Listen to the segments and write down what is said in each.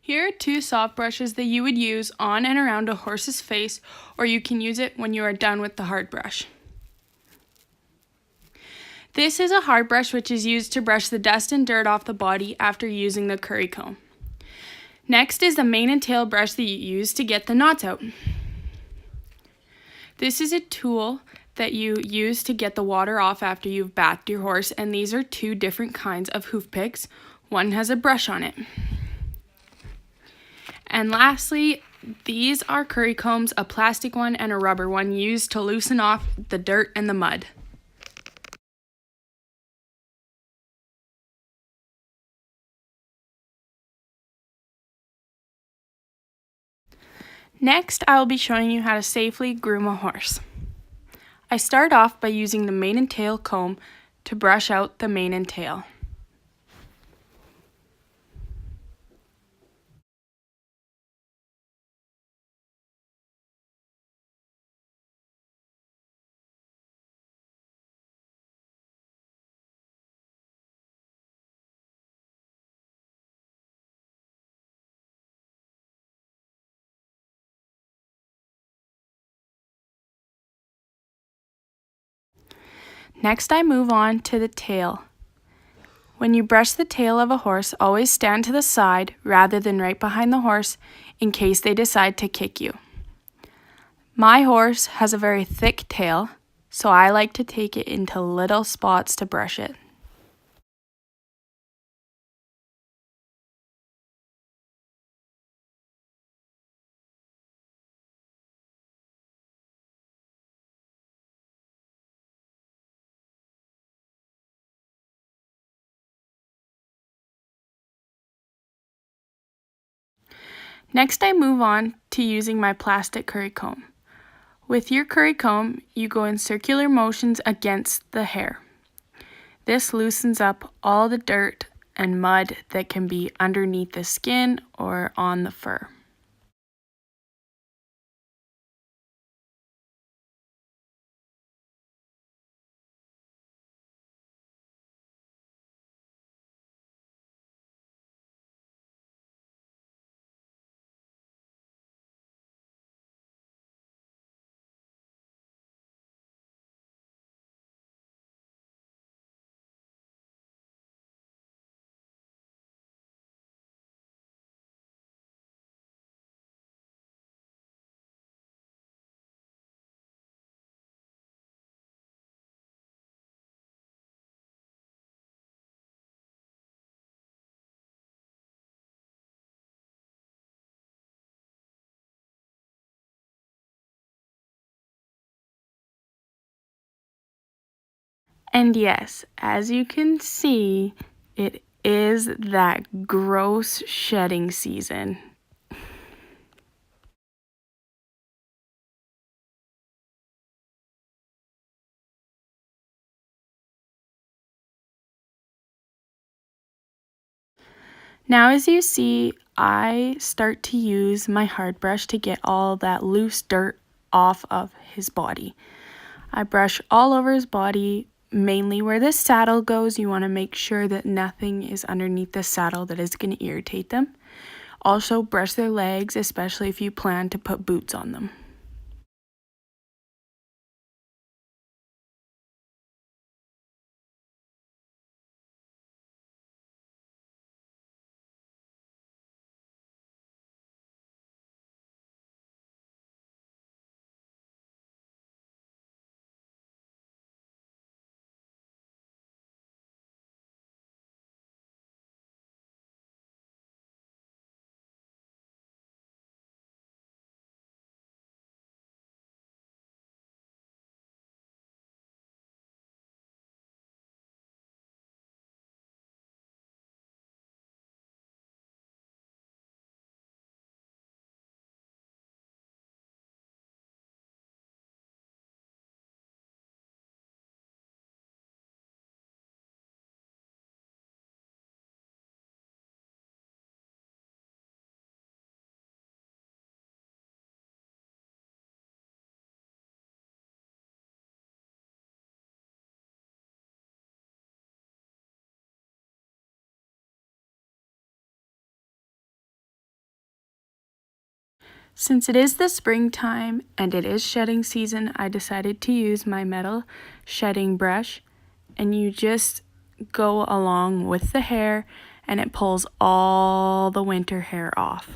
Here are two soft brushes that you would use on and around a horse's face, or you can use it when you are done with the hard brush. This is a hard brush which is used to brush the dust and dirt off the body after using the curry comb. Next is the mane and tail brush that you use to get the knots out. This is a tool that you use to get the water off after you've bathed your horse, and these are two different kinds of hoof picks. One has a brush on it. And lastly, these are curry combs, a plastic one and a rubber one, used to loosen off the dirt and the mud. Next, I will be showing you how to safely groom a horse. I start off by using the mane and tail comb to brush out the mane and tail. Next, I move on to the tail. When you brush the tail of a horse, always stand to the side rather than right behind the horse in case they decide to kick you. My horse has a very thick tail, so I like to take it into little spots to brush it. Next, I move on to using my plastic curry comb. With your curry comb, you go in circular motions against the hair. This loosens up all the dirt and mud that can be underneath the skin or on the fur. And yes, as you can see, it is that gross shedding season. Now, as you see, I start to use my hard brush to get all that loose dirt off of his body. I brush all over his body, mainly where the saddle goes. You want to make sure that nothing is underneath the saddle that is going to irritate them. Also, brush their legs, especially if you plan to put boots on them. Since it is the springtime and it is shedding season, I decided to use my metal shedding brush, and you just go along with the hair and it pulls all the winter hair off.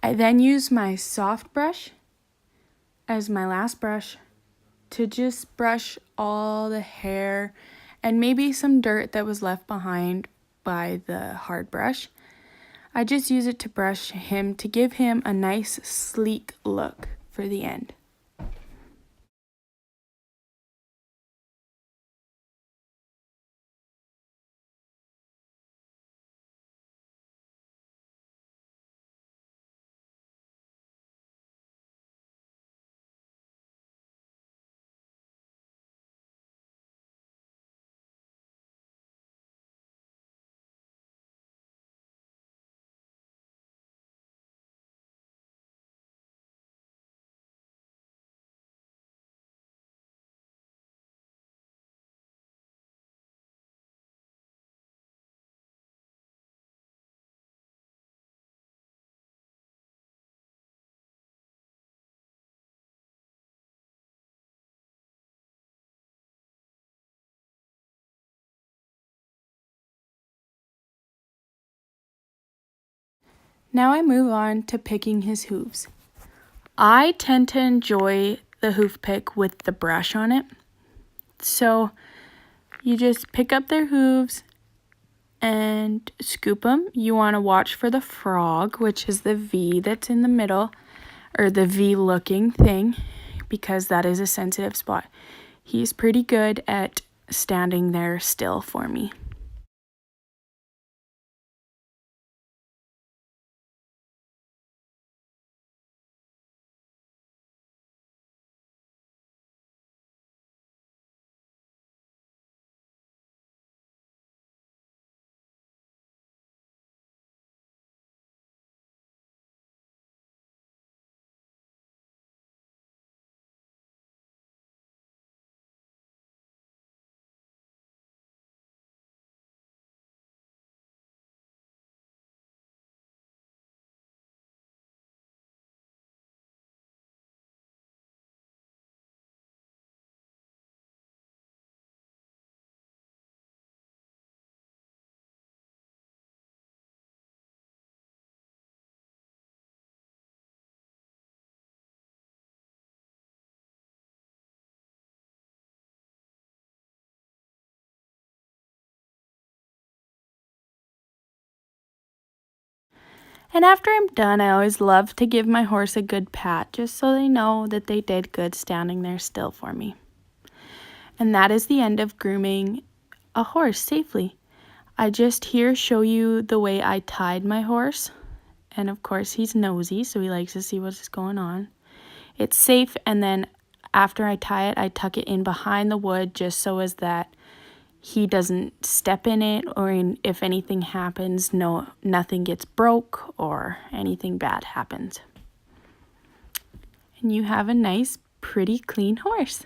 I then use my soft brush as my last brush to just brush all the hair and maybe some dirt that was left behind by the hard brush. I just use it to brush him to give him a nice sleek look for the end. Now I move on to picking his hooves. I tend to enjoy the hoof pick with the brush on it. So you just pick up their hooves and scoop them. You want to watch for the frog, which is the V that's in the middle, or the V looking thing, because that is a sensitive spot. He's pretty good at standing there still for me. And after I'm done, I always love to give my horse a good pat, just so they know that they did good standing there still for me. And that is the end of grooming a horse safely. I just here show you the way I tied my horse. And of course, he's nosy, so he likes to see what's going on. It's safe, and then after I tie it, I tuck it in behind the wood just so as that he doesn't step in it, or if anything happens, nothing gets broke or anything bad happens. and you have a nice, pretty, clean horse.